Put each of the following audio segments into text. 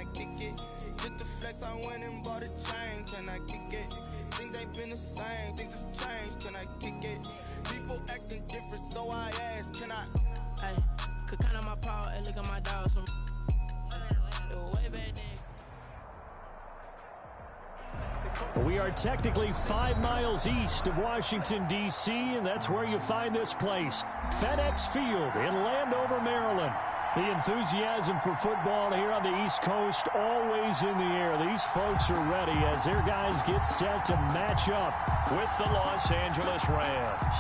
I kick it? Just the flex, I went and bought a chain, can I kick it? Things ain't been the same, things have changed, can I kick it? People acting different, so I ask, can I? Hey, could count on my power and look at my dogs from way back then. We are technically 5 miles east of Washington, D.C., and that's where you find this place, FedEx Field in Landover, Maryland. The enthusiasm for football here on the East Coast always in the air. These folks are ready as their guys get set to match up with the Los Angeles Rams.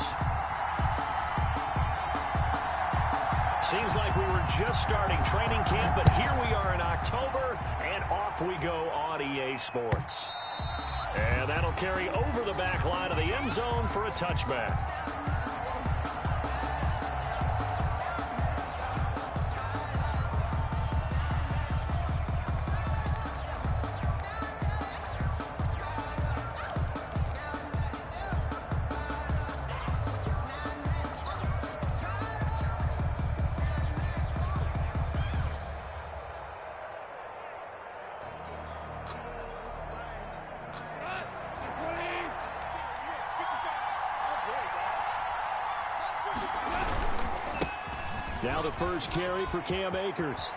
Seems like we were just starting training camp, but here we are in October, and off we go on EA Sports. And that'll carry over the back line of the end zone for a touchback. Now the first carry for Cam Akers.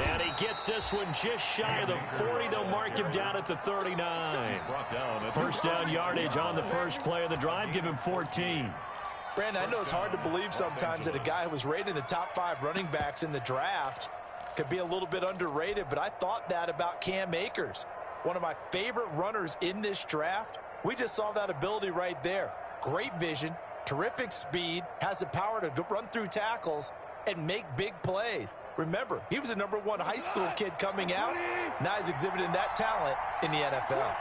And he gets this one just shy of the 40. They'll mark him down at the 39. First down yardage on the first play of the drive. Give him 14. Brandon, I know it's hard to believe sometimes that a guy who was rated in the top 5 running backs in the draft could be a little bit underrated, but I thought that about Cam Akers. One of my favorite runners in this draft. We just saw that ability right there. Great vision. Terrific speed, has the power to run through tackles and make big plays. Remember, he was a #1 high school kid coming out. Now he's exhibiting that talent in the NFL.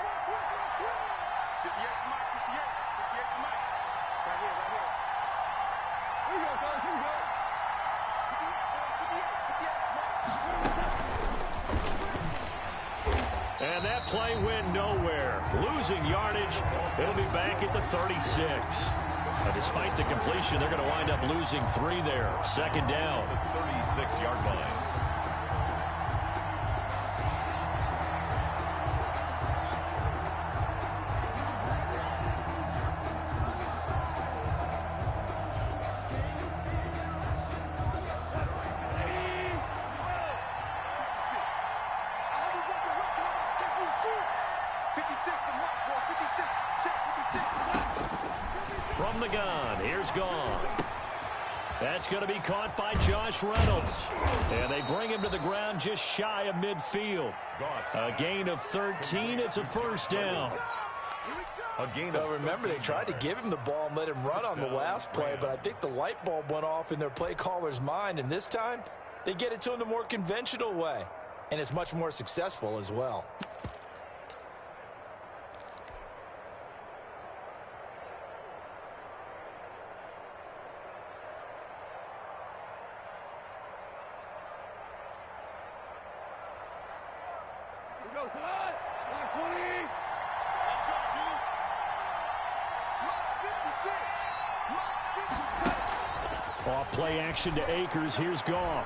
And that play went nowhere. Losing yardage, it'll be back at the 36. Despite the completion, they're going to wind up losing 3 there. Second down. 36-yard line. From the gun, here's Goff. That's going to be caught by Josh Reynolds. And they bring him to the ground just shy of midfield. A gain of 13. It's a first down. Well, remember, they tried to give him the ball and let him run on the last play, but I think the light bulb went off in their play caller's mind, and this time they get it to him the more conventional way, and it's much more successful as well. Off play action to Akers. Here's Goff.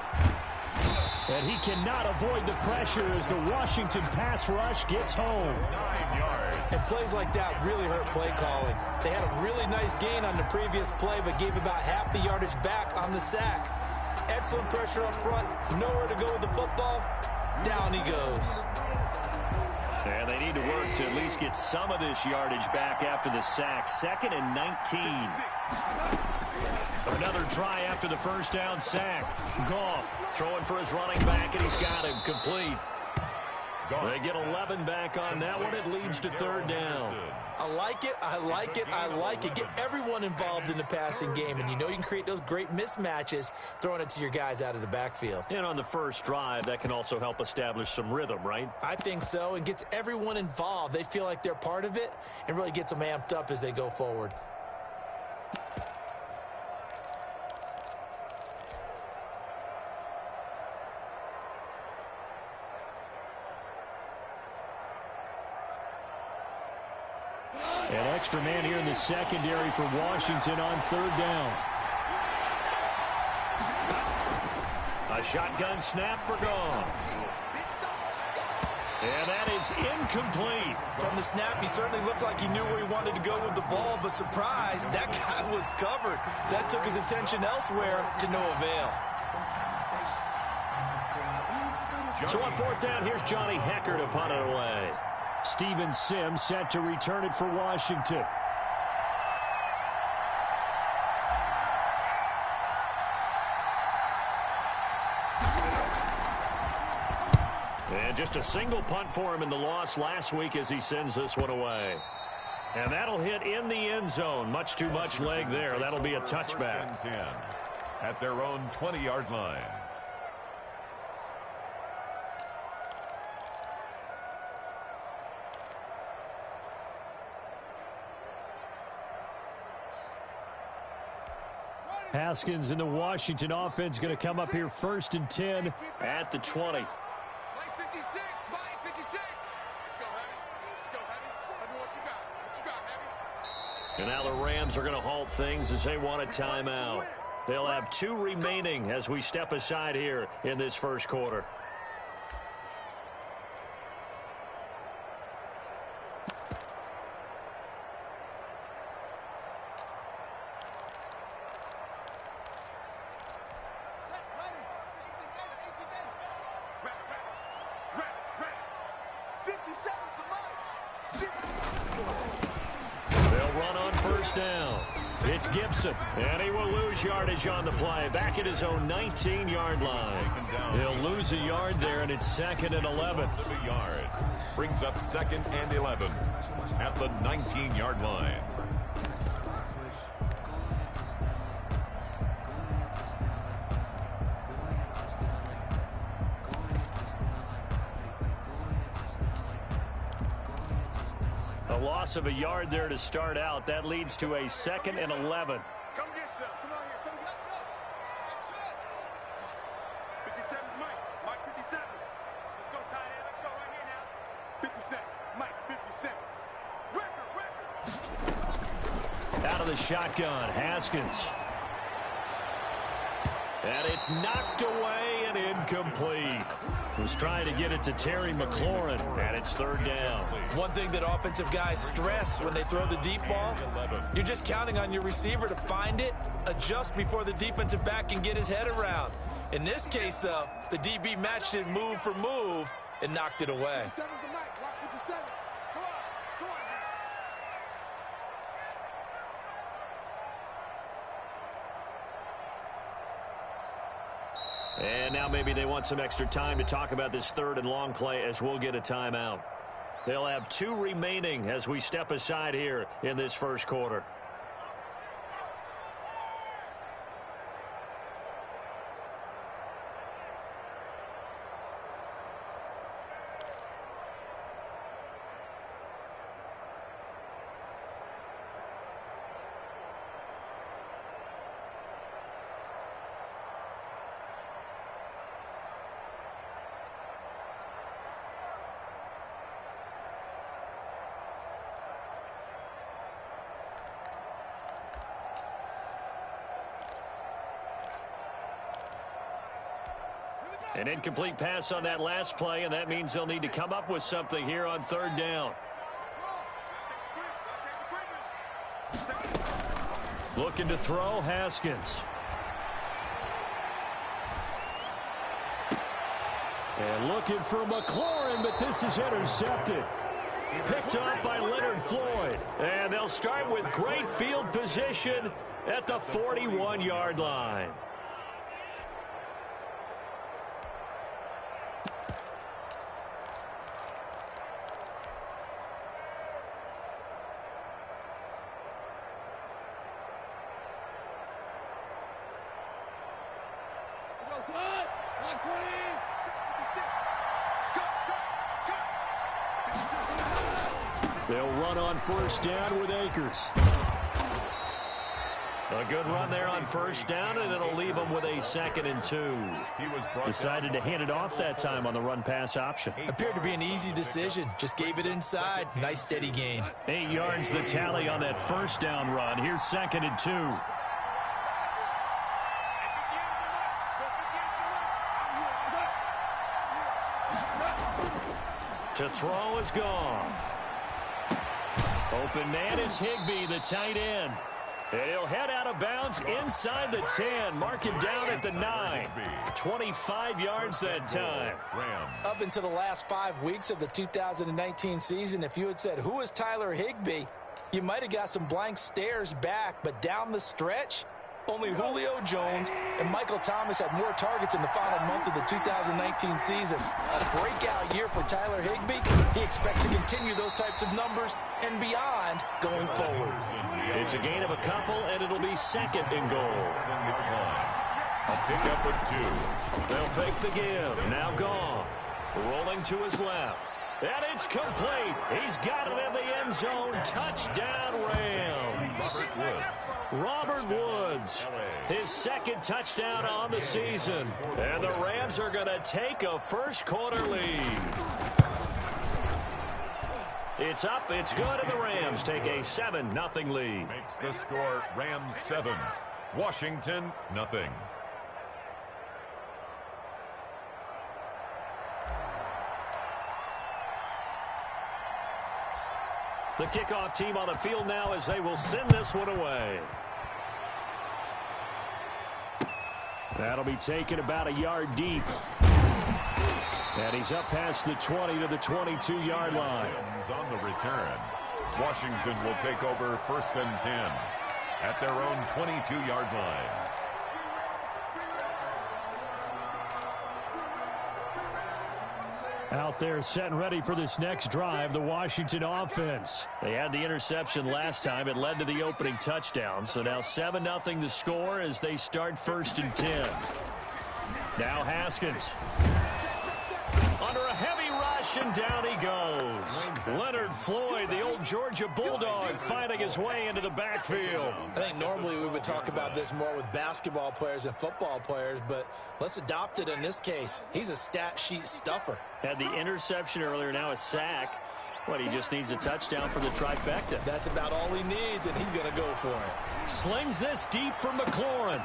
And he cannot avoid the pressure as the Washington pass rush gets home. 9 yards. And plays like that really hurt play calling. They had a really nice gain on the previous play, but gave about half the yardage back on the sack. Excellent pressure up front. Nowhere to go with the football. Down he goes. And they need to work to at least get some of this yardage back after the sack. 2nd and 19. Another try after the first down sack. Goff throwing for his running back, and he's got him complete. They get 11 back on that one. It leads to 3rd down. I like it. I like it. I like it. Get everyone involved in the passing game, and you know you can create those great mismatches throwing it to your guys out of the backfield. And on the first drive, that can also help establish some rhythm, right? I think so, and gets everyone involved. They feel like they're part of it and really gets them amped up as they go forward. An extra man here in the secondary for Washington on 3rd down. A shotgun snap for Goff. And that is incomplete. From the snap, he certainly looked like he knew where he wanted to go with the ball, but surprise, that guy was covered. So that took his attention elsewhere to no avail. So on fourth down, here's Johnny Hekker to punt it away. Steven Sims set to return it for Washington. And just a single punt for him in the loss last week as he sends this one away. And that'll hit in the end zone. Much too much leg there. That'll be a touchback. 10 at their own 20-yard line. Haskins in the Washington offense going to come up here 1st and 10 at the 20. Mike 56, Mike 56. Let's go, Heavy. Let's go, Heavy. Let me what you got. What you got, Heavy? And now the Rams are going to halt things as they want a timeout. They'll have 2 remaining as we step aside here in this first quarter. It's Gibson, and he will lose yardage on the play. Back at his own 19-yard line. He'll lose a yard there, and it's 2nd and 11. A yard. Brings up 2nd and 11 at the 19-yard line. A loss of a yard there to start out. That leads to a 2nd and 11. Come get some. Come on here. Come get go. 57, Mike. Mike 57. Let's go, tight end. Let's go right here now. 57. Mike 57. Record. Out of the shotgun, Haskins. And it's knocked away and incomplete. Was trying to get it to Terry McLaurin, and it's 3rd down. One thing that offensive guys stress when they throw the deep ball, you're just counting on your receiver to find it, adjust before the defensive back can get his head around. In this case, though, the DB matched it move for move and knocked it away. 57's the Mike. Mike 57. Come on. Come on, man. And now maybe they want some extra time to talk about this 3rd and long play as we'll get a timeout. They'll have 2 remaining as we step aside here in this first quarter. An incomplete pass on that last play, and that means they'll need to come up with something here on 3rd down. Looking to throw, Haskins. And looking for McLaurin, but this is intercepted. Picked up by Leonard Floyd. And they'll start with great field position at the 41-yard line. They'll run on 1st down with Akers. A good run there on 1st down, and it'll leave them with a 2nd and 2. Decided to hand it off that time on the run-pass option. Appeared to be an easy decision. Just gave it inside. Nice steady gain. 8 yards the tally on that 1st down run. Here's 2nd and 2. To throw is Goff. Open man is Higbee, the tight end. And he'll head out of bounds inside the 10. Mark him down at the 9. 25 yards that time. Up into the last 5 weeks of the 2019 season, if you had said, who is Tyler Higbee, you might have got some blank stares back. But down the stretch, only Julio Jones and Michael Thomas had more targets in the final month of the 2019 season. A breakout year for Tyler Higbee. He expects to continue those types of numbers and beyond going forward. It's a gain of a couple, and it'll be second and goal. A pickup of 2. They'll fake the give. Now Goff. Rolling to his left. And it's complete. He's got it in the end zone. Touchdown, Rams. Robert Woods. His second touchdown on the season. And the Rams are going to take a first-quarter lead. It's up, it's good, and the Rams take a 7-0 lead. Makes the score Rams 7, Washington 0. The kickoff team on the field now as they will send this one away. That'll be taken about a yard deep. And he's up past the 20 to the 22-yard line. On the return, Washington will take over 1st and 10 at their own 22-yard line. Out there set and ready for this next drive, the Washington offense. They had the interception last time. It led to the opening touchdown. So now 7-0 the score as they start 1st and 10. Now Haskins. Under a heavy rush, and down he goes. Leonard Floyd, the old Georgia Bulldog, finding his way into the backfield. I think normally we would talk about this more with basketball players and football players, but let's adopt it in this case. He's a stat sheet stuffer. Had the interception earlier, now a sack. What, he just needs a touchdown for the trifecta. That's about all he needs, and he's going to go for it. Slings this deep from McLaurin.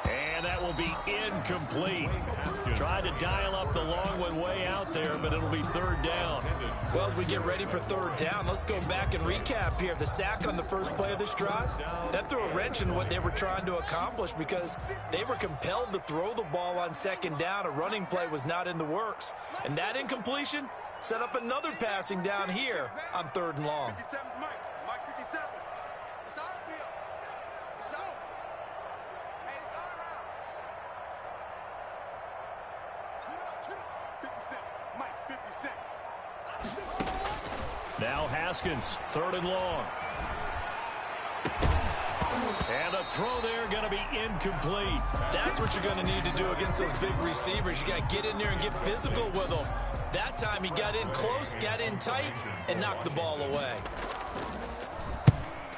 And that will be incomplete. Tried to dial up the long one way out there, but it'll be 3rd down. Well, as we get ready for 3rd down, let's go back and recap here. The sack on the first play of this drive, that threw a wrench in what they were trying to accomplish because they were compelled to throw the ball on 2nd down. A running play was not in the works. And that incompletion set up another passing down here on 3rd and long. 57, Mike 57. It's our field. It's over. Hey, it's our house. Shoot up. 57, Mike 57. Now Haskins, 3rd and long. And the throw there going to be incomplete. That's what you're going to need to do against those big receivers. You got to get in there and get physical with them. That time he got in close, got in tight, and knocked the ball away.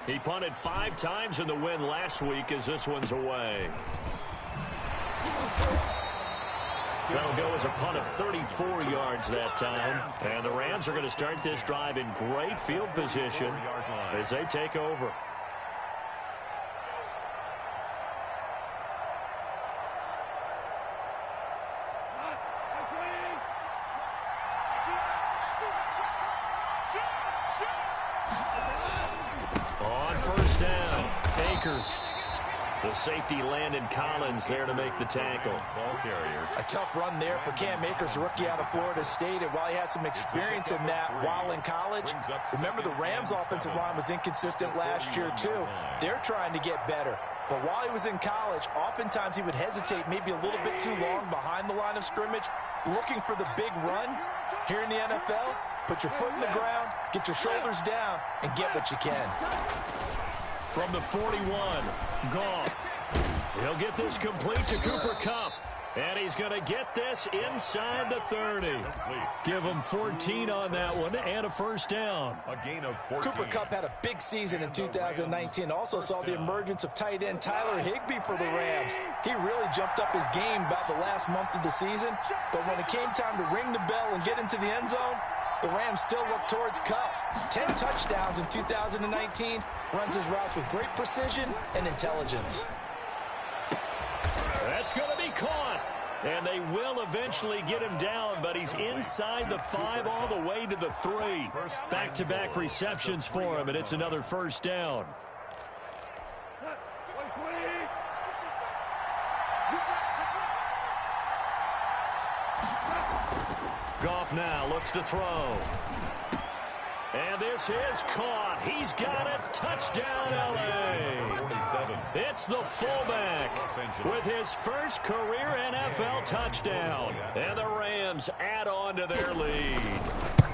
He punted 5 times in the win last week as this one's away. That'll go as a punt of 34 yards that time. And the Rams are going to start this drive in great field position as they take over. On 1st down, Akers. The safety Landon Collins there to make the tackle. Ball carrier. A tough run there for Cam Akers, rookie out of Florida State. And while he had some experience in that while in college, remember the Rams' offensive line was inconsistent last year too. They're trying to get better. But while he was in college, oftentimes he would hesitate maybe a little bit too long behind the line of scrimmage, looking for the big run. Here in the NFL, put your foot in the ground, get your shoulders down, and get what you can. From the 41, Goff. He'll get this complete to Cooper Kupp. And he's going to get this inside the 30. Give him 14 on that one and a 1st down. A gain of 14. Cooper Kupp had a big season in 2019. Also saw the emergence of tight end Tyler Higbee for the Rams. He really jumped up his game about the last month of the season. But when it came time to ring the bell and get into the end zone, the Rams still look towards Kupp. 10 touchdowns in 2019. Runs his routes with great precision and intelligence. That's going to be caught. And they will eventually get him down, but he's inside the 5 all the way to the 3. Back-to-back receptions for him, and it's another first down. Goff now looks to throw. And this is caught. He's got it. Touchdown, L.A. 47. It's the fullback with his first career NFL touchdown. And the Rams add on to their lead.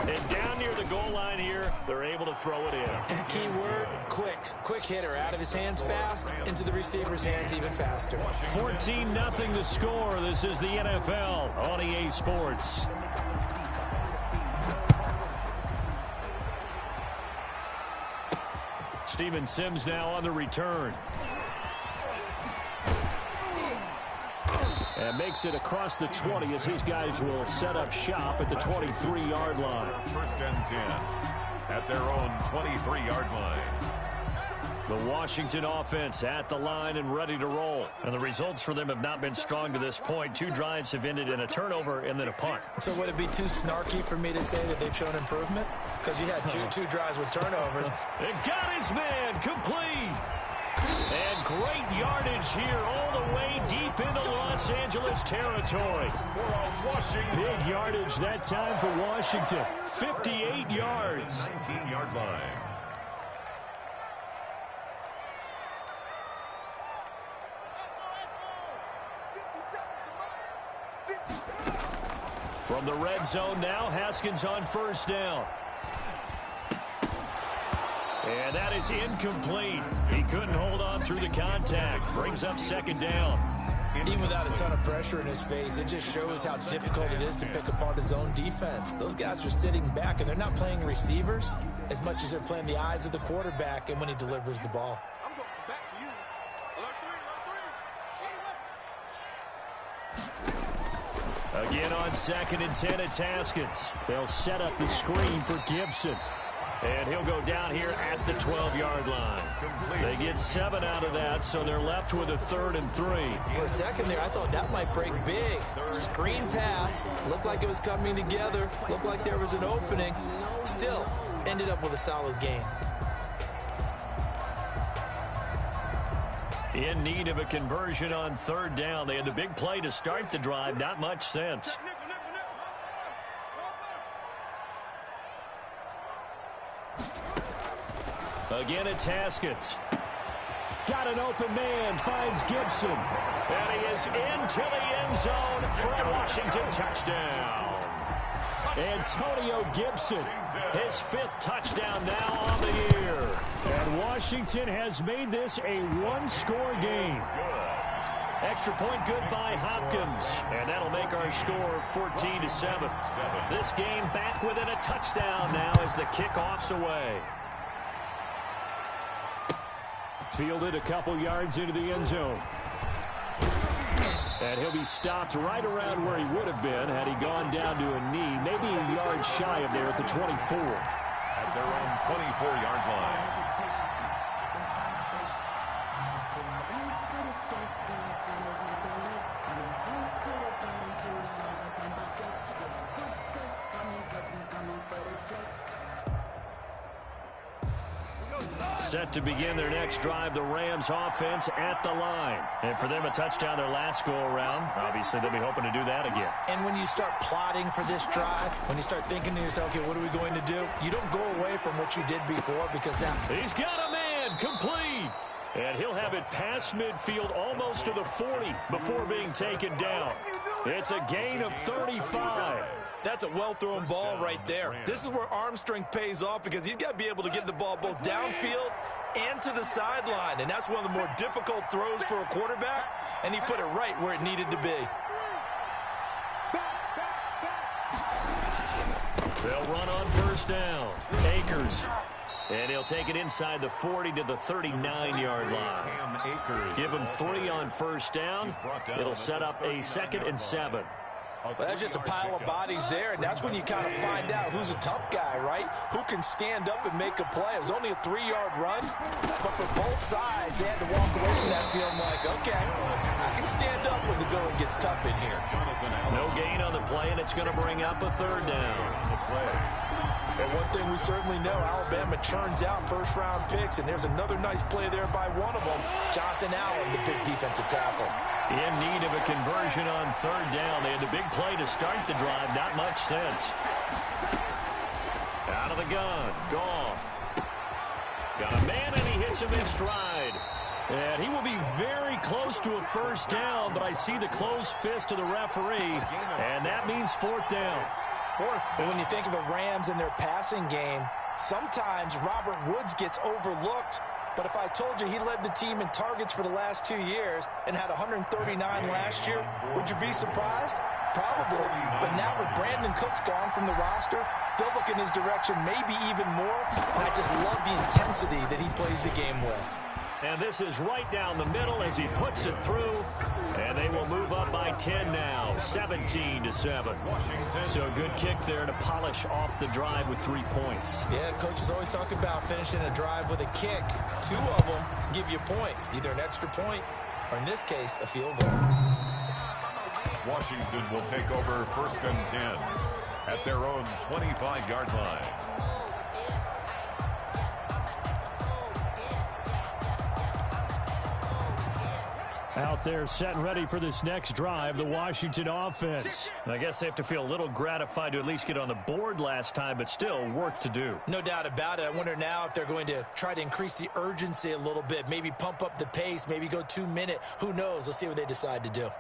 And down near the goal line here, they're able to throw it in. And the key word, quick. Quick hitter. Out of his hands fast, into the receiver's hands even faster. 14-0 the score. This is the NFL on EA Sports. Steven Sims now on the return. And makes it across the 20 as his guys will set up shop at the 23-yard line. First and 10 at their own 23-yard line. The Washington offense at the line and ready to roll. And the results for them have not been strong to this point. 2 drives have ended in a turnover and then a punt. So would it be too snarky for me to say that they've shown improvement? Because you had two drives with turnovers. It got his man complete. And great yardage here all the way deep into Los Angeles territory. Big yardage that time for Washington. 58 yards. 19-yard line. From the red zone now, Haskins on first down. And that is incomplete. He couldn't hold on through the contact. Brings up second down. Even without a ton of pressure in his face, it just shows how difficult it is to pick apart his own defense. Those guys are sitting back, and they're not playing receivers as much as they're playing the eyes of the quarterback and when he delivers the ball. I'm going back to you. Alert 3. Again on 2nd and 10, it's Haskins. They'll set up the screen for Gibson. And he'll go down here at the 12-yard line. They get 7 out of that, so they're left with a 3rd and 3. For a second there, I thought that might break big. Screen pass. Looked like it was coming together. Looked like there was an opening. Still, ended up with a solid game. In need of a conversion on 3rd down. They had the big play to start the drive. Not much sense. Again, it's Haskins. Got an open man, finds Gibson. And he is into the end zone for a Washington touchdown. Antonio Gibson, his 5th touchdown now on the year. And Washington has made this a 1-score game. Extra point good by Hopkins. And that'll make our score 14-7. This game back within a touchdown now as the kickoff's away. Fielded a couple yards into the end zone. And he'll be stopped right around where he would have been had he gone down to a knee, maybe a yard shy of there at the 24. At their own 24-yard line. Set to begin their next drive, the Rams offense at the line. And for them, a touchdown their last go-around. Obviously, they'll be hoping to do that again. And when you start plotting for this drive, when you start thinking to yourself, okay, what are we going to do? You don't go away from what you did before because that... He's got a man, complete. And he'll have it past midfield almost to the 40 before being taken down. It's a gain of 35. That's a well-thrown ball right there. This is where arm strength pays off because he's got to be able to get the ball both downfield and to the sideline. And that's one of the more difficult throws for a quarterback, and he put it right where it needed to be. They'll run on first down. Akers. And he'll take it inside the 40 to the 39-yard line. Give him 3 on first down. It'll set up a 2nd and 7. Well, that's just a pile of bodies there, and that's when you kind of find out who's a tough guy, right? Who can stand up and make a play. It was only a 3-yard run, but for both sides, they had to walk away from that feeling like, okay, I can stand up when the going gets tough in here. No gain on the play, and it's going to bring up a 3rd down. And one thing we certainly know, Alabama churns out first-round picks, and there's another nice play there by one of them, Jonathan Allen, the big defensive tackle. In need of a conversion on 3rd down. They had the big play to start the drive. Not much sense. Out of the gun. Goff. Got a man, and he hits him in stride. And he will be very close to a 1st down, but I see the closed fist of the referee, and that means 4th down. And when you think of the Rams and their passing game, sometimes Robert Woods gets overlooked. But if I told you he led the team in targets for the last 2 years and had 139 last year, would you be surprised? Probably. But now with Brandon Cooks gone from the roster, they'll look in his direction maybe even more. And I just love the intensity that he plays the game with. And this is right down the middle as he puts it through. And they will move up by 10 now, 17-7. So a good kick there to polish off the drive with 3 points. Yeah, coaches always talk about finishing a drive with a kick. 2 of them give you points, either an extra point or, in this case, a field goal. Washington will take over 1st and 10 at their own 25-yard line. Out there set and ready for this next drive, the Washington offense. I guess they have to feel a little gratified to at least get on the board last time, but still work to do. No doubt about it. I wonder now if they're going to try to increase the urgency a little bit, maybe pump up the pace, maybe go 2-minute. Who knows? Let's see what they decide to do.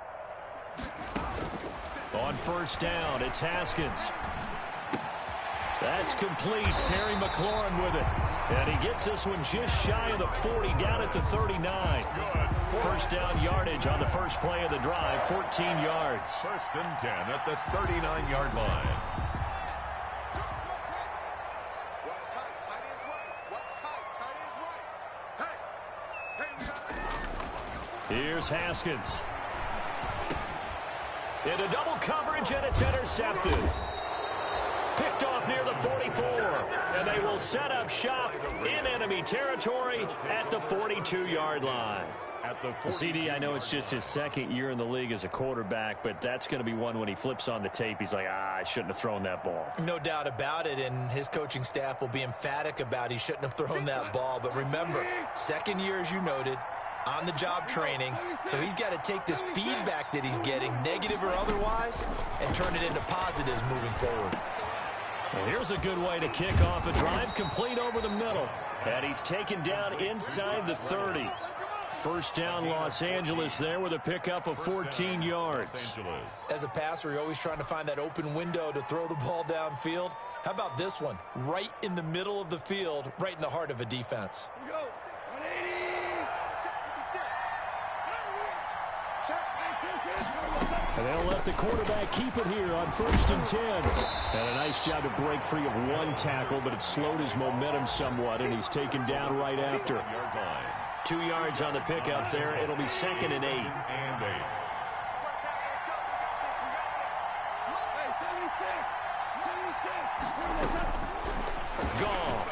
On 1st down, it's Haskins. That's complete. Terry McLaurin with it. And he gets this one just shy of the 40, down at the 39. 1st down yardage on the first play of the drive, 14 yards. 1st and 10 at the 39-yard line. What's tight? Tight is right. What's tight? Tight is right. Hey, here's Haskins. Into double coverage, and it's intercepted. Picked off near the 44, and they will set up shop in enemy territory at the 42-yard line. CD, I know it's just his 2nd year in the league as a quarterback, but that's going to be one when he flips on the tape. He's like, I shouldn't have thrown that ball. No doubt about it, and his coaching staff will be emphatic about he shouldn't have thrown that ball. But remember, 2nd year, as you noted, on-the-job training, so he's got to take this feedback that he's getting, negative or otherwise, and turn it into positives moving forward. Well, here's a good way to kick off a drive, complete over the middle. And he's taken down inside the 30. 1st down, Los Angeles there with a pickup of 14 yards. As a passer, you're always trying to find that open window to throw the ball downfield. How about this one? Right in the middle of the field, right in the heart of a defense. And they'll let the quarterback keep it here on 1st and 10. And a nice job to break free of 1 tackle, but it slowed his momentum somewhat, and he's taken down right after. 2 yards on the pickup there. It'll be 2nd and 8. Goff.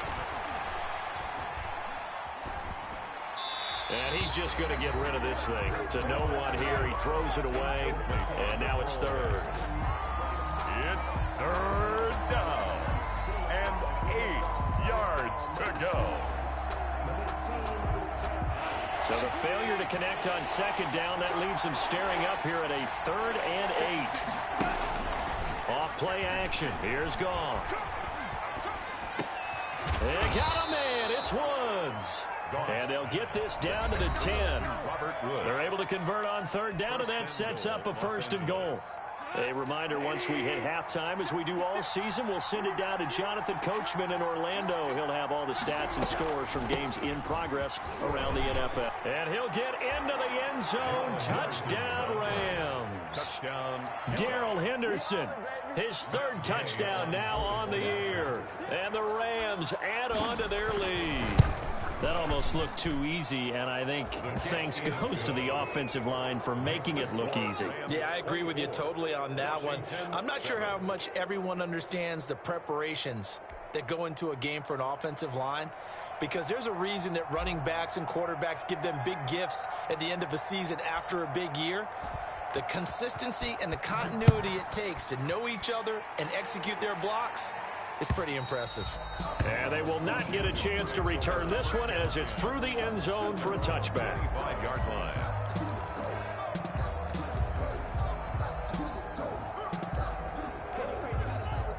And he's just going to get rid of this thing. To no one here. He throws it away. And now it's 3rd. It's 3rd down. And 8 yards to go. So the failure to connect on 2nd down, that leaves him staring up here at a 3rd and 8. Off play action. Here's Goff. They got a man. It's Woods. And they'll get this down to the 10. They're able to convert on 3rd down, and that sets up a 1st and goal. A reminder, once we hit halftime, as we do all season, we'll send it down to Jonathan Coachman in Orlando. He'll have all the stats and scores from games in progress around the NFL. And he'll get into the end zone. Touchdown, Rams. Touchdown. Darrell Henderson, his 3rd touchdown now on the year. And the Rams add on to their lead. That almost looked too easy, and I think thanks goes to the offensive line for making it look easy. Yeah, I agree with you totally on that one. I'm not sure how much everyone understands the preparations that go into a game for an offensive line, because there's a reason that running backs and quarterbacks give them big gifts at the end of the season after a big year. The consistency and the continuity it takes to know each other and execute their blocks is pretty impressive. And they will not get a chance to return this one as it's through the end zone for a touchback. 5-yard line.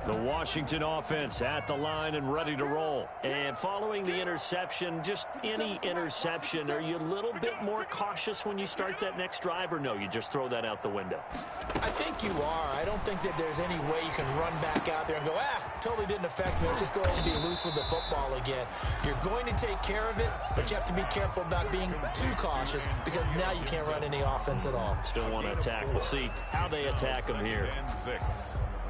The Washington offense at the line and ready to roll. And following the interception, just any interception, are you a little bit more cautious when you start that next drive, or no, you just throw that out the window? I think you are. I don't think that there's any way you can run back out there and go, totally didn't affect me. Let's just go and be loose with the football again. You're going to take care of it, but you have to be careful about being too cautious, because now you can't run any offense at all. Still want to attack. We'll see how they attack them here. And 6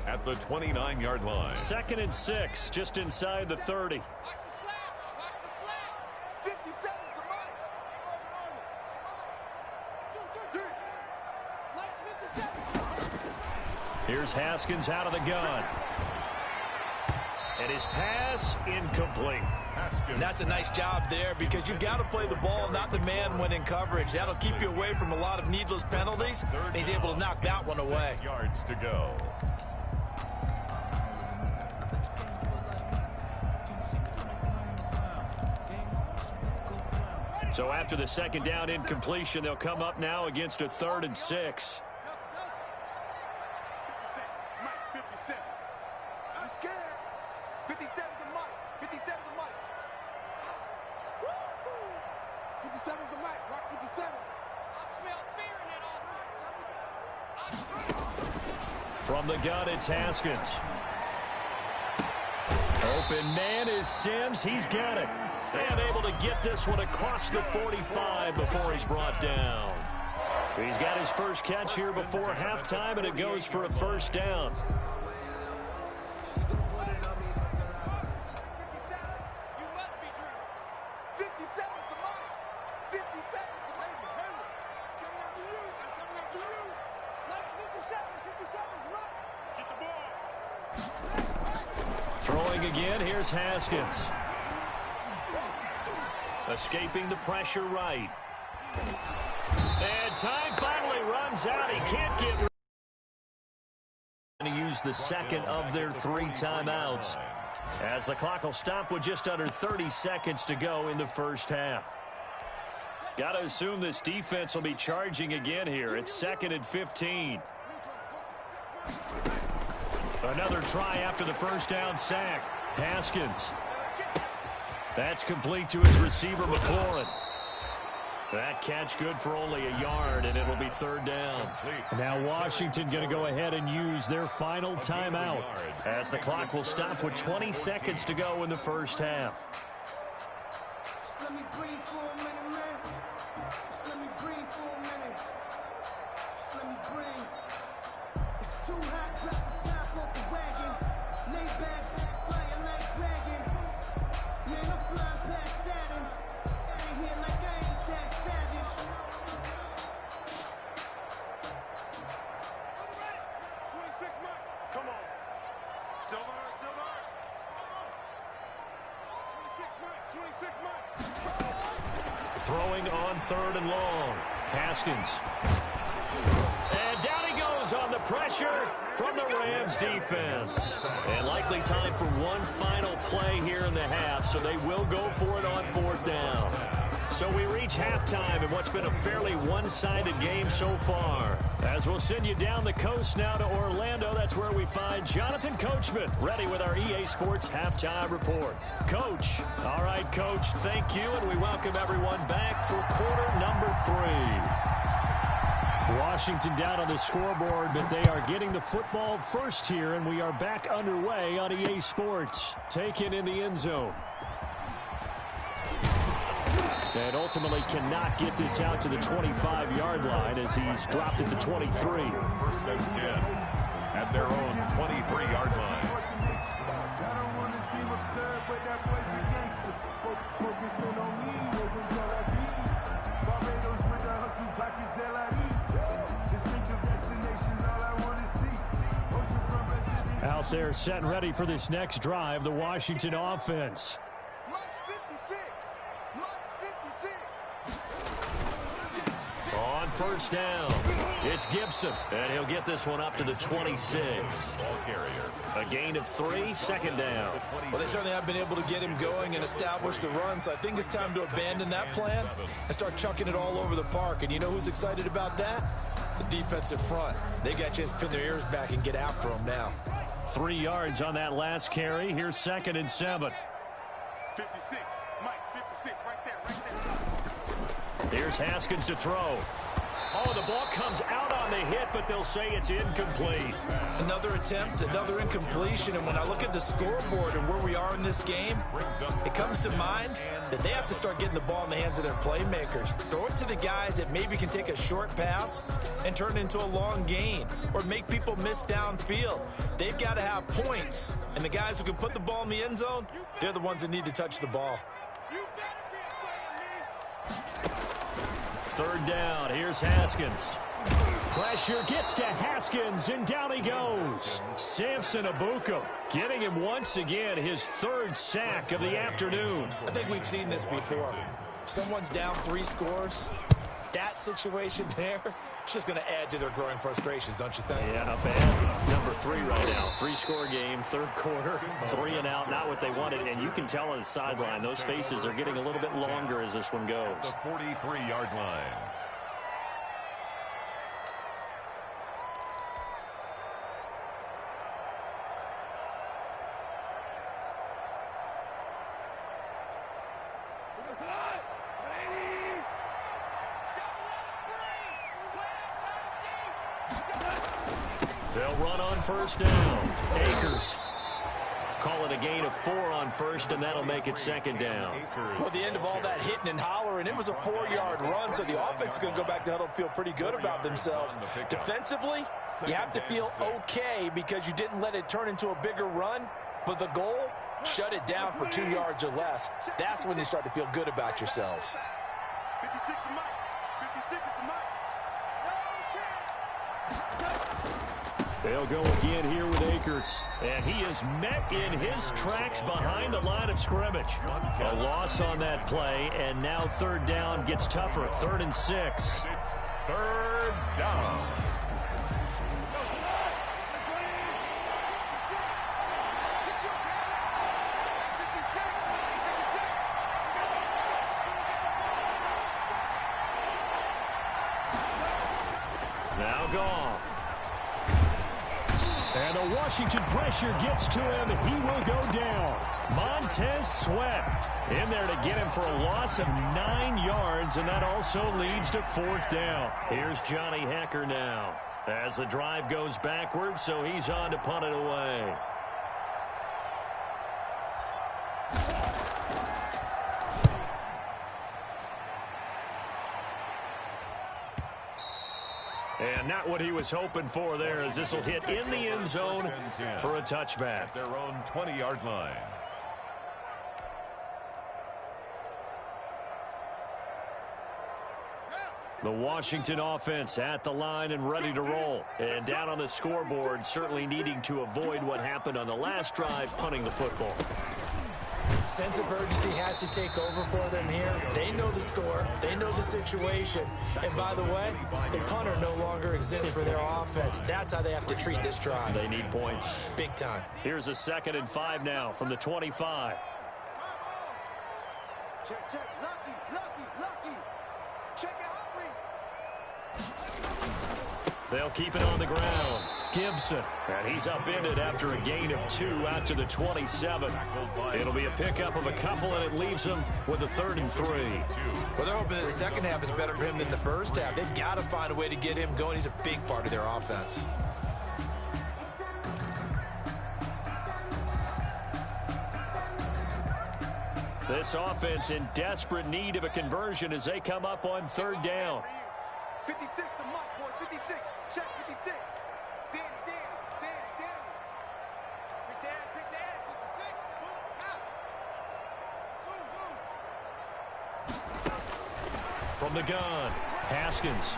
at the 29-yard line. 2nd and 6, just inside the 30. Watch the slap. Watch the slap. 57 to Mike. Here's Haskins out of the gun. And his pass incomplete. And that's a nice job there, because you've got to play the ball, not the man when in coverage. That'll keep you away from a lot of needless penalties. And he's able to knock that one away. 6 yards to go. So after the 2nd down incompletion, they'll come up now against a 3rd and 6. 57. I'm scared. 57 to Mike. 57 to Mike. 57 to Mike. Rock 57. I smell fear in that offense. From the gun, it's Haskins. Open man is Sims. He's got it. And able to get this one across the 45 before he's brought down. He's got his first catch here before halftime, and it goes for a 1st down. Throwing again, here's Haskins. Escaping the pressure right. And time finally runs out. He can't get... Going to use the 2nd of their 3 timeouts, as the clock will stop with just under 30 seconds to go in the 1st half. Got to assume this defense will be charging again here. It's 2nd and 15. Another try after the 1st down sack. Haskins. That's complete to his receiver, McLaurin. That catch good for only a yard, and it'll be 3rd down. Now Washington going to go ahead and use their final timeout, as the clock will stop with 20 seconds to go in the 1st half. Let me breathe for a minute, man. Just let me breathe for a minute. Just let me breathe. It's too hot, drop the top off the wagon. Lay back, flying like dragon. Man, I'm flying past Saturn. I ain't here like I ain't that savage. 26 Mike. Come on. Silver. 26 Mike. Throwing on 3rd and long. Haskins. And down he goes on the pressure from the Rams defense. And likely time for one final play here in the half, so they will go for it on 4th down. So we reach halftime in what's been a fairly one-sided game so far. As we'll send you down the coast now to Orlando, that's where we find Jonathan Coachman ready with our EA Sports Halftime Report. Coach. All right, Coach, thank you, and we welcome everyone back for quarter number 3. Washington down on the scoreboard, but they are getting the football first here, and we are back underway on EA Sports. Taken in the end zone. And ultimately cannot get this out to the 25-yard line as he's dropped it to 23. 1st and 10 at their own 23-yard line. I don't want to seem absurd, but that boy's a gangster. Focusing on me They're set and ready for this next drive, the Washington offense. Mark 56. Mark 56. On first down, it's Gibson, and he'll get this one up to the 26. Ball carrier. A gain of 3, second down. Well, they certainly have been able to get him going and establish the run, so I think it's time to abandon that plan and start chucking it all over the park. And you know who's excited about that? The defensive front. They got a chance to pin their ears back and get after him now. 3 yards on that last carry. Here's 2nd and 7. 56. Mike 56. Right there. Here's Haskins to throw. Oh, the ball comes out on the hit, but they'll say it's incomplete. Another attempt, another incompletion, and when I look at the scoreboard and where we are in this game, it comes to mind that they have to start getting the ball in the hands of their playmakers. Throw it to the guys that maybe can take a short pass and turn it into a long gain or make people miss downfield. They've got to have points, and the guys who can put the ball in the end zone, they're the ones that need to touch the ball. Third down, here's Haskins. Pressure gets to Haskins, and down he goes. Samson Abuka getting him once again, his 3rd sack of the afternoon. I think we've seen this before. Someone's down 3 scores. That situation there, it's just going to add to their growing frustrations, don't you think? Yeah, not bad. Number 3 right now. 3-score game, 3rd quarter, 3 and out, not what they wanted. And you can tell on the sideline, those faces are getting a little bit longer as this one goes. The 43-yard line. They'll run on first down. Akers. Call it a gain of 4 on first, and that'll make it 2nd down. Well, at the end of all that hitting and hollering, it was a 4-yard run, so the offense is going to go back to huddle and feel pretty good about themselves. Defensively, you have to feel okay because you didn't let it turn into a bigger run, but the goal, shut it down for 2 yards or less. That's when you start to feel good about yourselves. 56 to Mike. 56 to Mike. They'll go again here with Akers. And he is met in his tracks behind the line of scrimmage. A loss on that play, and now 3rd down gets tougher. 3rd and 6. It's 3rd down. Now Goff. And the Washington pressure gets to him. He will go down. Montez Sweat in there to get him for a loss of 9 yards, and that also leads to 4th down. Here's Johnny Hekker now as the drive goes backwards, so he's on to punt it away. And not what he was hoping for there, as this will hit in the end zone for a touchback. At their own 20-yard line. The Washington offense at the line and ready to roll. And down on the scoreboard, certainly needing to avoid what happened on the last drive, punting the football. Sense of urgency has to take over for them here. They know the score. They know the situation. And by the way, the punter no longer exists for their offense. That's how they have to treat this drive. They need points. Big time. Here's a 2nd and 5 now from the 25. Check, check. Lucky. Check it out. They'll keep it on the ground. Gibson, and he's upended after a gain of 2 out to the 27. It'll be a pickup of a couple, and it leaves him with a 3rd and 3. Well, they're hoping that the second half is better for him than the first half. They've got to find a way to get him going. He's a big part of their offense. This offense in desperate need of a conversion as they come up on 3rd down. 56 to Mike, boys. 56. Check 56. Danny. Pick that. Just a 6. Move. From the gun, Haskins.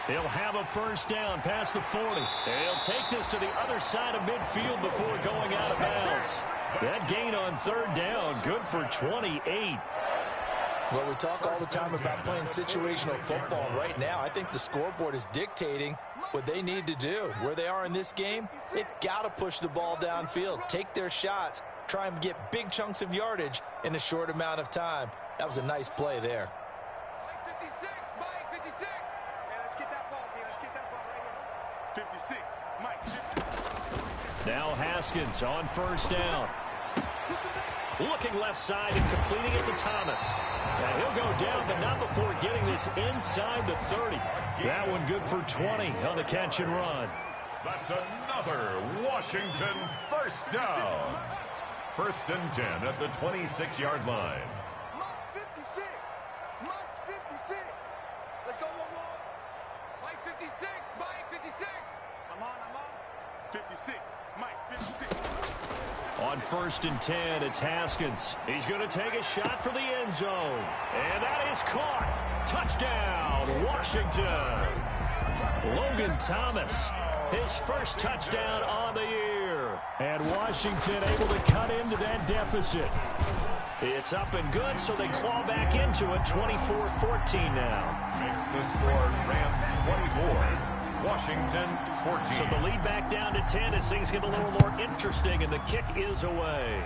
He'll have a first down past the 40. And he'll take this to the other side of midfield before going out of bounds. That gain on third down, good for 28. Well, we talk all the time about playing situational football. And right now, I think the scoreboard is dictating what they need to do. Where they are in this game, they've got to push the ball downfield, take their shots, try and get big chunks of yardage in a short amount of time. That was a nice play there. Mike 56, Mike 56. Hey, let's get that ball, man. Let's get that ball right here. 56, Mike 56. Now Haskins on first down. Looking left side and completing it to Thomas. And he'll go down, but not before getting this inside the 30. That one good for 20 on the catch and run. That's another Washington first down. First and 10 at the 26-yard line. Mike 56. Mike 56. Let's go, one more. Mike 56. Mike 56. I'm on. 56. Mike 56. On first and 10, it's Haskins. He's going to take a shot for the end zone. And that is caught. Touchdown, Washington. Logan Thomas, his first touchdown on the year. And Washington able to cut into that deficit. It's up and good, so they claw back into it, 24-14 now. Makes the score Rams 24. Washington 14. So the lead back down to 10 as things get a little more interesting, and the kick is away.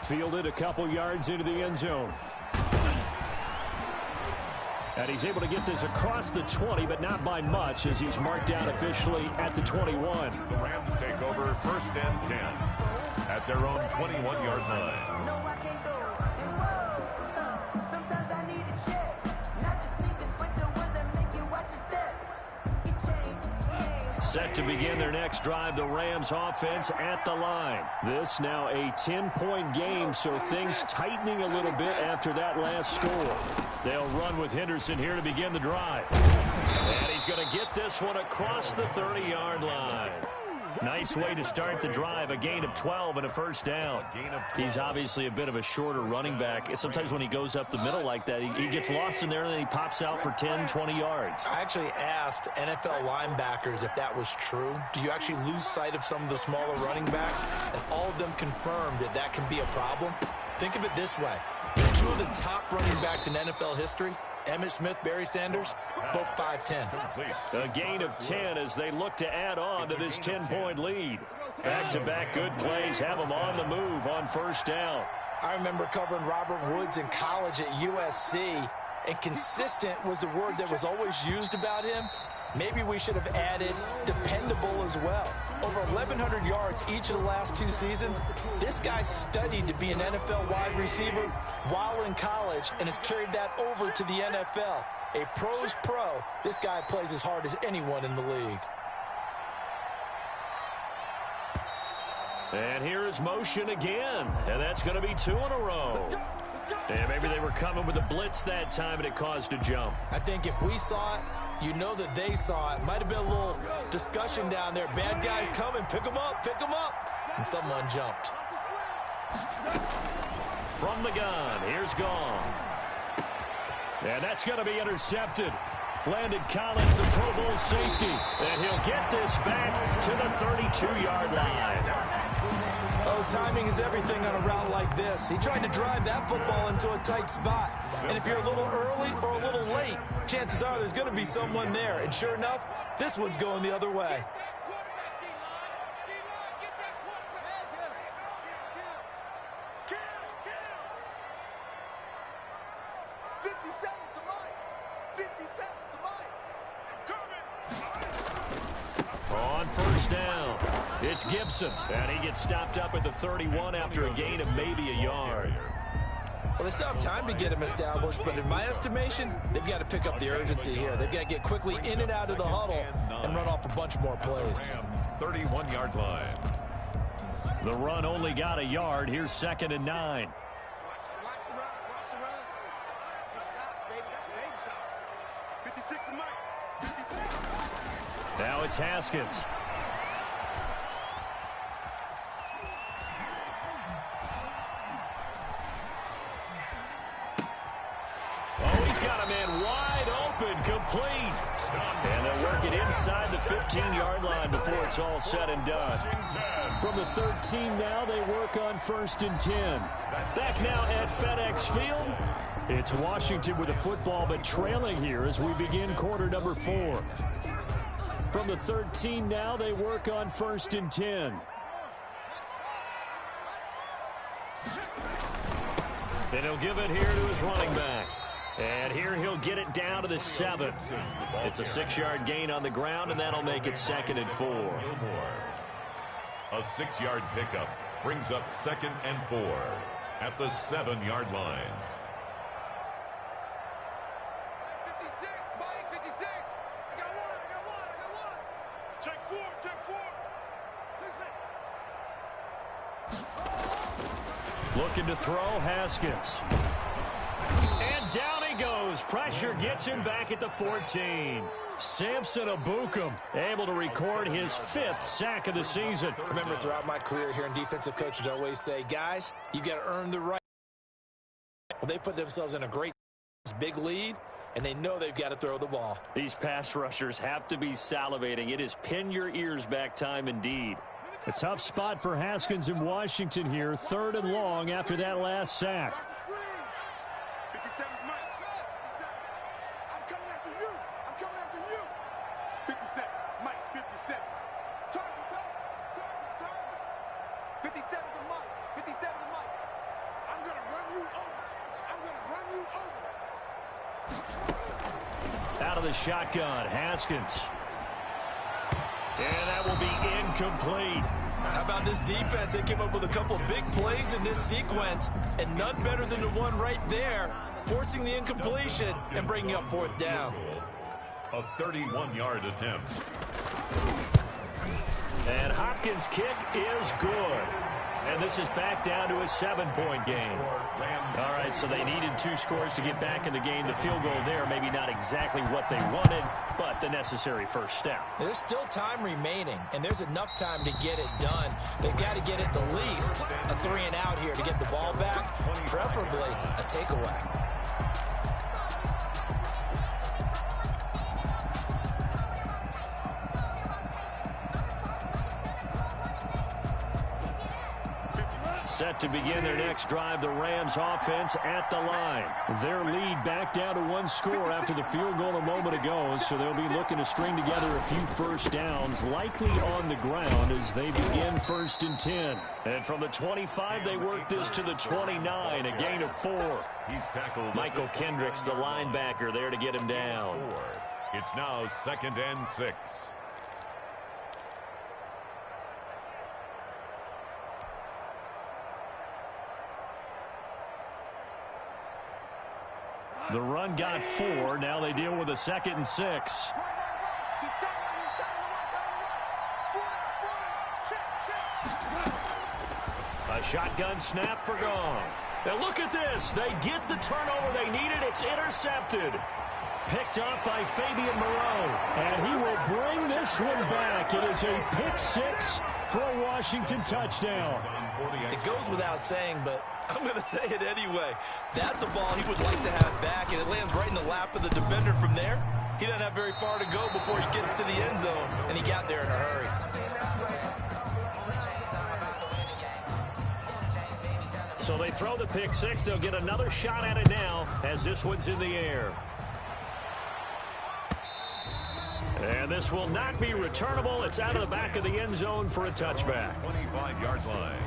Fielded a couple yards into the end zone. And he's able to get this across the 20, but not by much, as he's marked down officially at the 21. The Rams take over first and 10 at their own 21-yard line. No, I can't go. And whoa, sometimes I need a check. Not the sneakers, but the ones that make you watch your step. It changed. Set to begin their next drive, the Rams offense at the line. This now a 10-point game, so things tightening a little bit after that last score. They'll run with Henderson here to begin the drive. And he's going to get this one across the 30-yard line. Nice way to start the drive, a gain of 12 and a first down. He's obviously a bit of a shorter running back. Sometimes when he goes up the middle like that, he gets lost in there and then he pops out for 10, 20 yards. I actually asked NFL linebackers if that was true. Do you actually lose sight of some of the smaller running backs? And all of them confirmed that that can be a problem. Think of it this way. Two of the top running backs in NFL history, Emmitt Smith, Barry Sanders, both 5'10". A gain of 10 as they look to add on to this 10-point lead. Back-to-back good plays have them on the move on first down. I remember covering Robert Woods in college at USC, and consistent was the word that was always used about him. Maybe we should have added dependable as well. Over 1,100 yards each of the last 2 seasons. This guy studied to be an NFL wide receiver while in college and has carried that over to the NFL. A pro's pro. This guy plays as hard as anyone in the league. And here is motion again, and that's going to be 2 in a row. And maybe they were coming with a blitz that time, and it caused a jump. I think if we saw it, you know that they saw it. Might have been a little discussion down there. Bad guys coming. Pick them up. Pick them up. And someone jumped. From the gun, here's Gone. And that's going to be intercepted. Landon Collins, the Pro Bowl safety. And he'll get this back to the 32-yard line. Oh, timing is everything on a route like this. He tried to drive that football into a tight spot. And if you're a little early or a little late, chances are there's going to be someone there. And sure enough, this one's going the other way. On first down, it's Gibson. And he gets stopped up at the 31 after a gain of maybe a yard. Well, they still have time to get him established, but in my estimation, they've got to pick up the urgency here. They've got to get quickly in and out of the huddle and run off a bunch more plays. 31-yard line. The run only got a yard. Here's 2nd and 9. Now it's Haskins. Oh, he's got a man wide open, complete. And they'll work it inside the 15-yard line before it's all said and done. From the 13 now, they work on 1st and 10. Back now at FedEx Field. It's Washington with the football, but trailing here as we begin quarter number 4. From the 13 now, they work on 1st and 10. And he'll give it here to his running back. And here he'll get it down to the 7. It's a 6-yard gain on the ground, and that'll make it 2nd and 4. A 6-yard pickup brings up 2nd and 4 at the 7-yard line. 56, Mike, 56. I got one. Check 4. 6. Looking to throw, Haskins. And down he goes. Pressure gets him back at the 14. Samson Ebukam able to record his 5th sack of the season. Remember, throughout my career here in defensive coaches, I always say, guys, you got to earn the right. Well, they put themselves in a great big lead, and they know they've got to throw the ball. These pass rushers have to be salivating. It is pin your ears back time indeed. A tough spot for Haskins in Washington here. 3rd and long after that last sack. 57, Mike. I'm coming after you. 57, Mike, 57. Target. 57 to Mike. 57 to Mike. I'm going to run you over. Out of the shotgun, Haskins. And that will be incomplete. How about this defense? They came up with a couple of big plays in this sequence, and none better than the one right there, forcing the incompletion and bringing up 4th down. A 31-yard attempt. And Hopkins' kick is good. And this is back down to a 7-point game. All right, so they needed 2 scores to get back in the game. The field goal there, maybe not exactly what they wanted, but the necessary first step. There's still time remaining, and there's enough time to get it done. They've got to get at the least a 3-and-out here to get the ball back, preferably a takeaway. Set to begin their next drive, the Rams offense at the line. Their lead back down to 1 score after the field goal a moment ago, so they'll be looking to string together a few first downs, likely on the ground as they begin 1st and 10. And from the 25, they work this to the 29, a gain of 4. He's tackled. Michael Kendricks, the linebacker, there to get him down. It's now 2nd and 6. The run got 4. Now they deal with a 2nd and 6. A shotgun snap for Goff. Now look at this. They get the turnover they needed. It's intercepted. Picked up by Fabian Moreau. And he will bring this one back. It is a pick 6 for a Washington touchdown. It goes without saying, but I'm going to say it anyway. That's a ball he would like to have back, and it lands right in the lap of the defender from there. He doesn't have very far to go before he gets to the end zone, and he got there in a hurry. So they throw the pick 6. They'll get another shot at it now as this one's in the air. And this will not be returnable. It's out of the back of the end zone for a touchback. 25-yard line.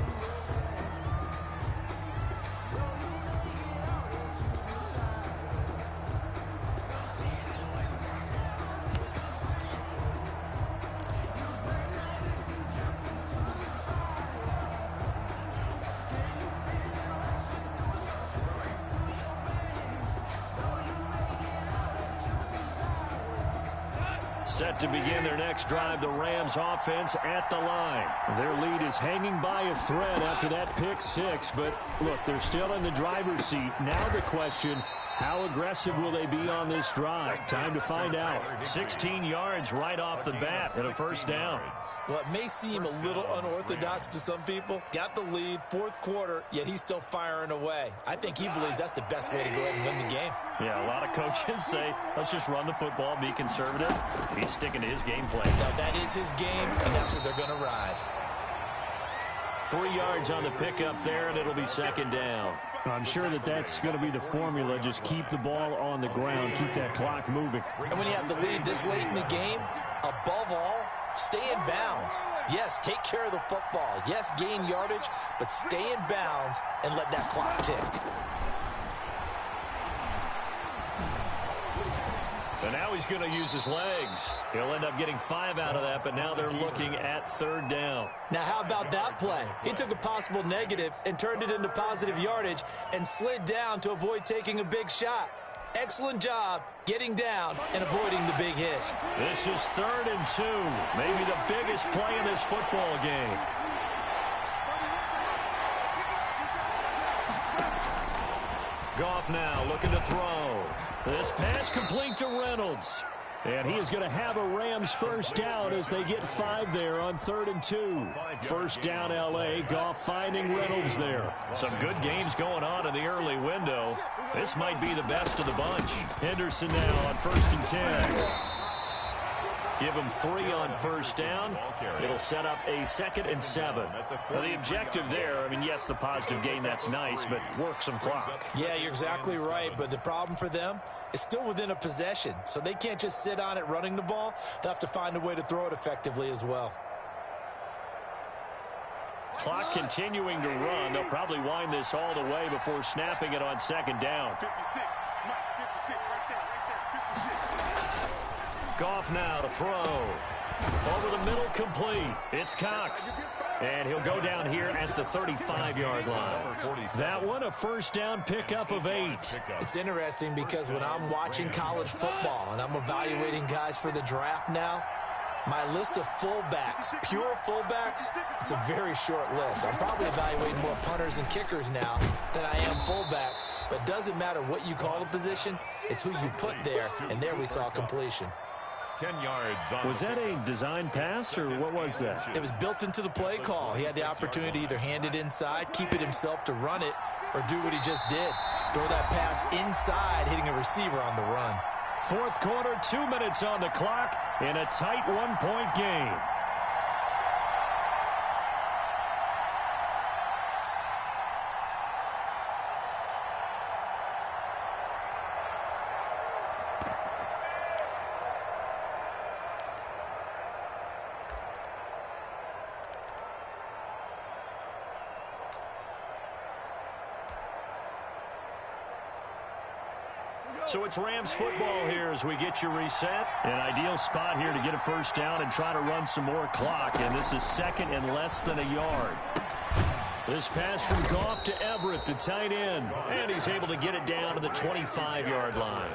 Set to begin their next drive, the Rams offense at the line. Their lead is hanging by a thread after that pick 6, but look, they're still in the driver's seat. Now the question, How aggressive will they be on this drive? Time to find out. 16 yards right off the bat and a first down. Well, it may seem a little unorthodox to some people. Got the lead, fourth quarter, yet he's still firing away. I think he believes that's the best way to go ahead and win the game. Yeah, a lot of coaches say, let's just run the football, be conservative. He's sticking to his game plan. Now, that is his game, and that's what they're going to ride. 3 yards on the pickup there, and it'll be second down. I'm sure that's going to be the formula. Just keep the ball on the ground. Keep that clock moving. And when you have the lead this late in the game, above all, stay in bounds. Yes, take care of the football. Yes, gain yardage, but stay in bounds and let that clock tick. And now he's going to use his legs. He'll end up getting 5 out of that, but now they're looking at third down. Now, how about that play? He took a possible negative and turned it into positive yardage and slid down to avoid taking a big shot. Excellent job getting down and avoiding the big hit. This is 3rd and 2. Maybe the biggest play in this football game. Goff now looking to throw. This pass complete to Reynolds. And he is going to have a Rams first down as they get 5 there on 3rd and 2. First down, L.A. Goff finding Reynolds there. Some good games going on in the early window. This might be the best of the bunch. Henderson now on 1st and 10. Give him 3 on first down. It'll set up a 2nd and 7. Now the objective there, I mean, yes, the positive gain, that's nice, but work some clock. Yeah, you're exactly right, but the problem for them is still within a possession, so they can't just sit on it running the ball. They'll have to find a way to throw it effectively as well. Clock continuing to run. They'll probably wind this all the way before snapping it on 2nd down. 56, Mike, 56, right there, 56. Goff now to throw. Over the middle, complete. It's Cox. And he'll go down here at the 35-yard line. That one, a first down pickup of 8. It's interesting because when I'm watching college football and I'm evaluating guys for the draft now, my list of fullbacks, pure fullbacks, it's a very short list. I'm probably evaluating more punters and kickers now than I am fullbacks. But it doesn't matter what you call a position, it's who you put there. And there we saw completion. 10 yards. Was that a design pass, or what was that? It was built into the play call. He had the opportunity to either hand it inside, keep it himself to run it, or do what he just did. Throw that pass inside, hitting a receiver on the run. Fourth quarter, 2 minutes on the clock in a tight one-point game. So it's Rams football here as we get you reset. An ideal spot here to get a first down and try to run some more clock. And this is 2nd and less than a yard. This pass from Goff to Everett, the tight end. And he's able to get it down to the 25-yard line.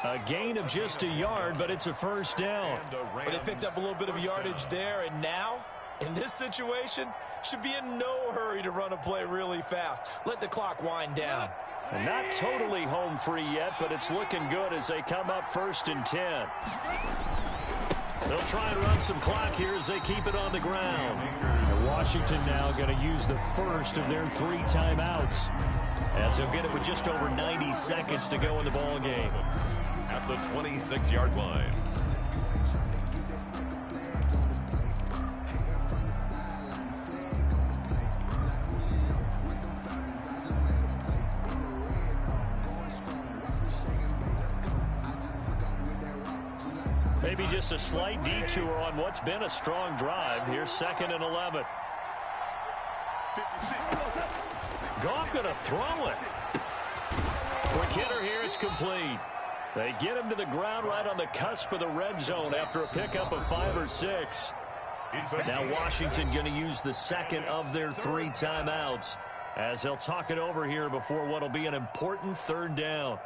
A gain of just a yard, but it's a first down. But they picked up a little bit of yardage there, and now, in this situation, should be in no hurry to run a play really fast. Let the clock wind down. And not totally home free yet, but it's looking good as they come up 1st and 10. They'll try and run some clock here as they keep it on the ground. And Washington now going to use the first of their 3 timeouts, as they'll get it with just over 90 seconds to go in the ball game. At the 26-yard line. Maybe just a slight detour on what's been a strong drive. Here's 2nd and 11. Goff going to throw it. Quick hitter here, it's complete. They get him to the ground right on the cusp of the red zone after a pickup of 5 or 6. Now Washington going to use the 2nd of their 3 timeouts as they'll talk it over here before what will be an important 3rd down.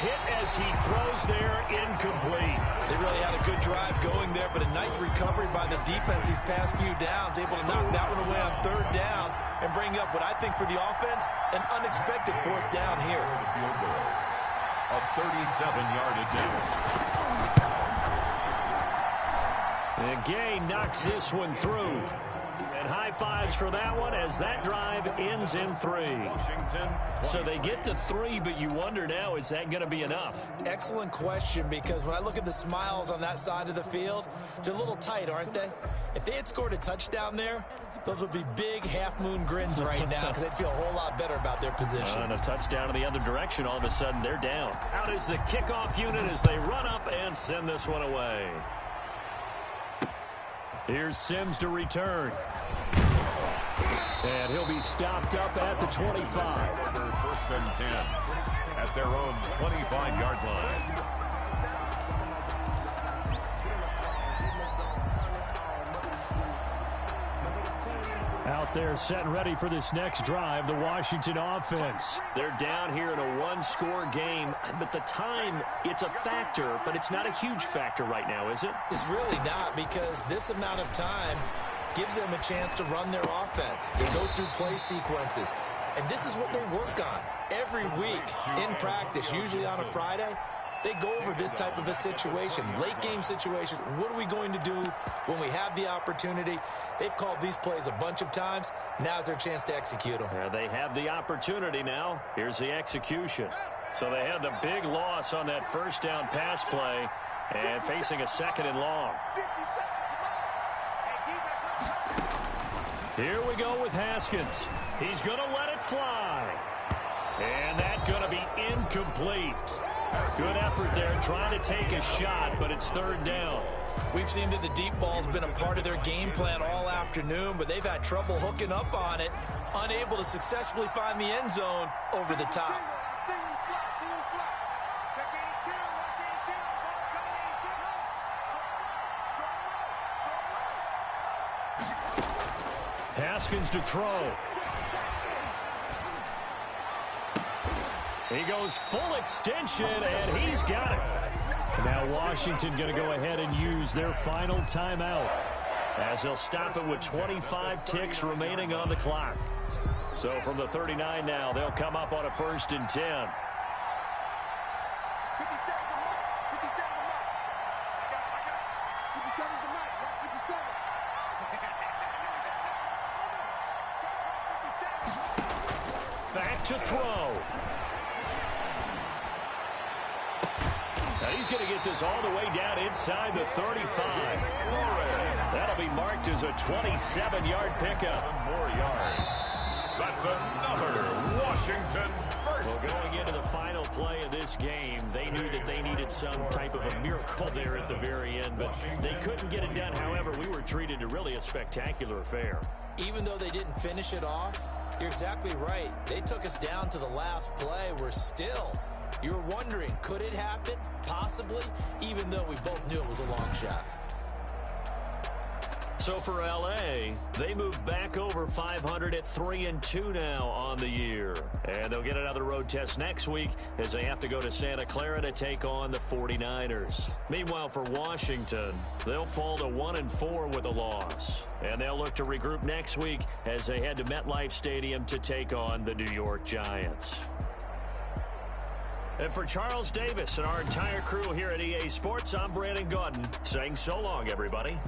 hit as he throws there, incomplete. They really had a good drive going there, but a nice recovery by the defense these past few downs, able to knock that one away on third down and bring up what I think for the offense, an unexpected fourth down here. A 37-yard attempt. And Gay knocks this one through. And high fives for that one as that drive ends in 3. So they get to 3, but you wonder now, is that going to be enough? Excellent question, because when I look at the smiles on that side of the field, they're a little tight, aren't they? If they had scored a touchdown there, those would be big half-moon grins right now because they'd feel a whole lot better about their position. And a touchdown in the other direction, all of a sudden they're down. Out is the kickoff unit as they run up and send this one away. Here's Sims to return. And he'll be stopped up at the 25. First and 10 at their own 25-yard line. Out there set and ready for this next drive, the Washington offense. They're down here in a one-score game, but the time, it's a factor, but it's not a huge factor right now, is it? It's really not, because this amount of time gives them a chance to run their offense, to go through play sequences. And this is what they work on every week in practice, usually on a Friday. They go over this type of a situation, late game situation. What are we going to do when we have the opportunity? They've called these plays a bunch of times. Now's their chance to execute them. Yeah, they have the opportunity now. Here's the execution. So they had the big loss on that first down pass play and facing a second and long. Here we go with Haskins. He's going to let it fly. And that's going to be incomplete. Good effort there, trying to take a shot, but it's third down. We've seen that the deep ball's been a part of their game plan all afternoon, but they've had trouble hooking up on it, unable to successfully find the end zone over the top. Haskins to throw. He goes full extension, and he's got it. Now Washington going to go ahead and use their final timeout as they'll stop it with 25 ticks remaining on the clock. So from the 39 now, they'll come up on a 1st and 10. Back to throw. Now he's going to get this all the way down inside the 35. That'll be marked as a 27-yard pickup. 7 more yards. That's another Washington first. Well, going into the final play of this game, they knew that they needed some type of a miracle there at the very end, but they couldn't get it done. However, we were treated to really a spectacular affair. Even though they didn't finish it off, you're exactly right. They took us down to the last play. We're still, you're wondering, could it happen? Possibly, even though we both knew it was a long shot. So for L.A., they move back over 500 at 3-2 now on the year. And they'll get another road test next week as they have to go to Santa Clara to take on the 49ers. Meanwhile, for Washington, they'll fall to 1-4 with a loss. And they'll look to regroup next week as they head to MetLife Stadium to take on the New York Giants. And for Charles Davis and our entire crew here at EA Sports, I'm Brandon Gaudin saying so long, everybody.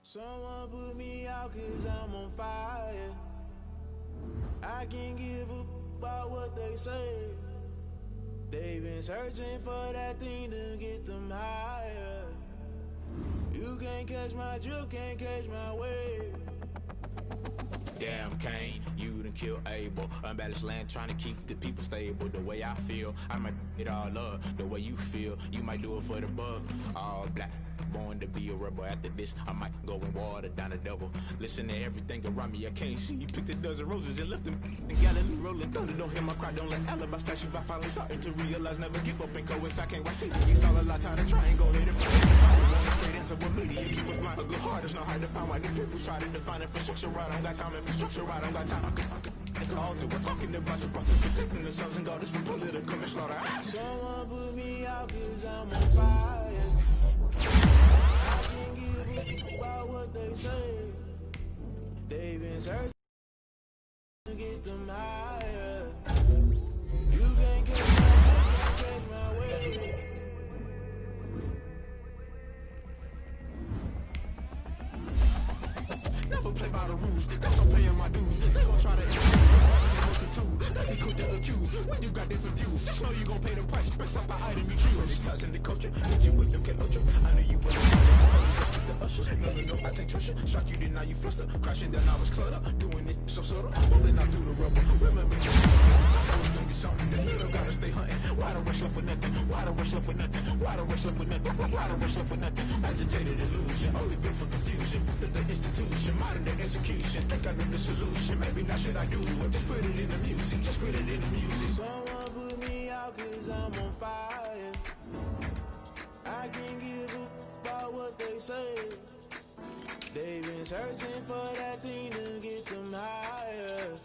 Someone put me out 'cause I'm on fire. I can't give up about what they say. They've been searching for that thing to get them higher. You can't catch my drift, can't catch my wave. Damn, Kane, you done killed Abel. Unbalanced land, trying to keep the people stable. The way I feel, I might it all up. The way you feel, you might do it for the buck. All black, born to be a rebel. After this, I might go and water down the devil. Listen to everything around me, I can't see. Picked a dozen roses and left them in Galilee rolling thunder. Don't hear my cry, don't let alibis pass you. I finally starting to realize, never give up and coincide. Can't watch TV, it's all a lot, time to try and go hit it. Straight answer with media, keep us blind. A good heart is not hard to find. Why the people try to define infrastructure right? I don't got time, infrastructure right, I don't got time. I could all to we're talking about you, about to protecting the sons and daughters from political manslaughter. Someone put me out 'cause I'm on fire. I can't give up about what they say. They've been searching to get them higher. You can't catch my way. Never play by the rules, that's I'm paying my dues. They gon' try to multitude, they be quick to accuse. When you got different views, just know you gon' pay the price based off the item you choose. Any ties in the culture, hit you with them culture. I knew you were the ushers. No, I can't trust you. Shock you, then now you fluster. Crashing down, I was cluttered. Doing this so subtle, falling out through the rubble. Remember, gonna get something in the middle, gotta stay hunting. Why the rush left for nothing? Why the rush left for nothing? Why the rush left for nothing? Why the rush left for nothing? Agitated illusion, only built for confusion. The institution, modern day execution. Think I know the solution. Maybe not should I do it? Just put it in the music. Just put it in the music. Someone put me out 'cause I'm on fire. I can't give up about what they say. They've been searching for that thing to get them higher.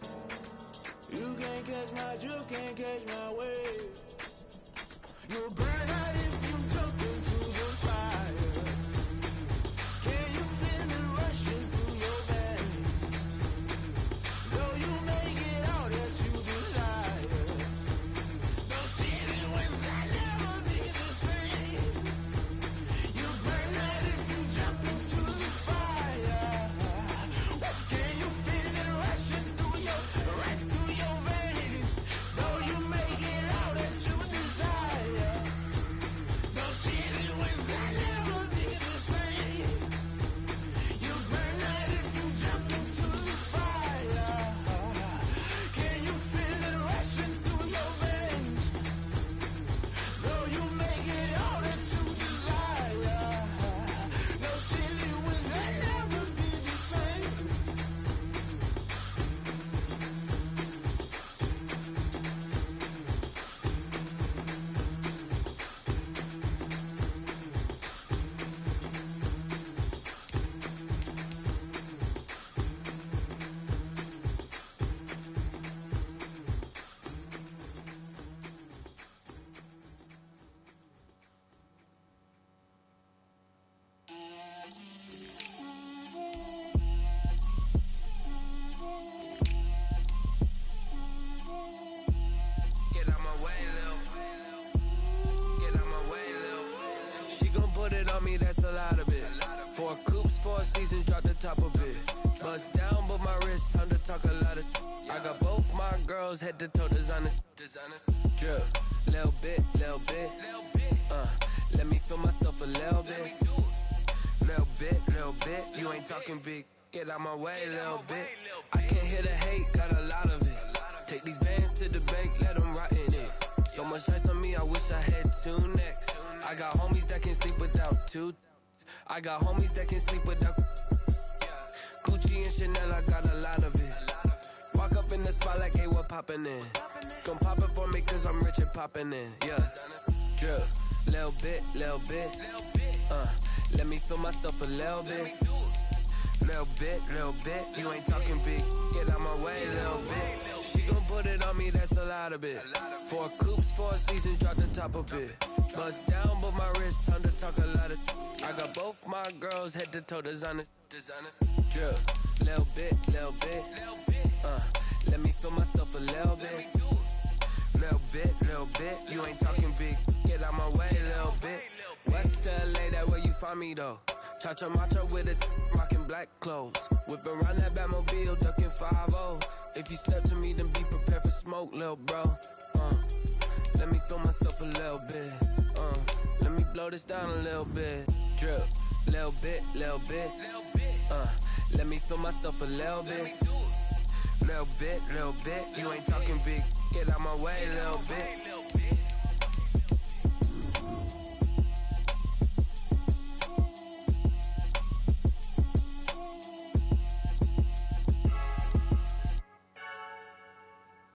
You can't catch my drift, can't catch my wave. You'll burn out if you jump into the fire. Can you feel it rushing through your veins? Though you make it all that you desire. No city winds that never be the same. You burn out if you jump into the fire. Can you feel it rushing through your veins? Though you make it all that you desire. No city winds that never be the same. You burn out if you jump into the fire. Can you feel it rushing through your veins? Though you make it all that you desire. No city winds that never be the same. Get out my way, Lil. Get out my way, Lil. She gon' put it on me, that's a lot of it. 4 coops, 4 seasons, drop the top of it. Bust down, but my wrist, time to talk a lot of. I got both my girls head to toe designer. Drip, little bit, little bit. Let me feel myself a little bit. Little bit, little bit. You ain't talking big. Get out my way, little bit. I can't hear the hate, got a lot of it. Take these bands to the bank, let them rot in it. So much ice on me, I wish I had 2 necks. I got homies that can sleep without 2. I got homies that can sleep without. Gucci and Chanel, I got a lot of it. Walk up in the spot like, hey, what poppin' in? Gon' pop it for me, cause I'm rich and poppin' in. Yeah, drip, little bit, little bit. Let me feel myself a little bit. Little bit, you ain't talking big. Get out my way, little bit. She gon' put it on me, that's a lot of it. 4 coops, 4 seasons, drop the top of it. Bust down, but my wrist, time to talk a lot of. I got both my girls head to toe designer. Drip, little bit, little bit. Let me feel myself a little bit. Little bit, you ain't talking big. Get out my way, little bit. West LA, that where you find me though. Cha-cha matcha with it, rockin' black clothes. Whippin' around that Batmobile, duckin' 5-0. If you step to me, then be prepared for smoke, lil' bro. Let me feel myself a little bit. Let me blow this down a little bit. Drip, little bit, little bit. Let me feel myself a little bit. Little bit, you ain't talking big. Get out my way, little bit.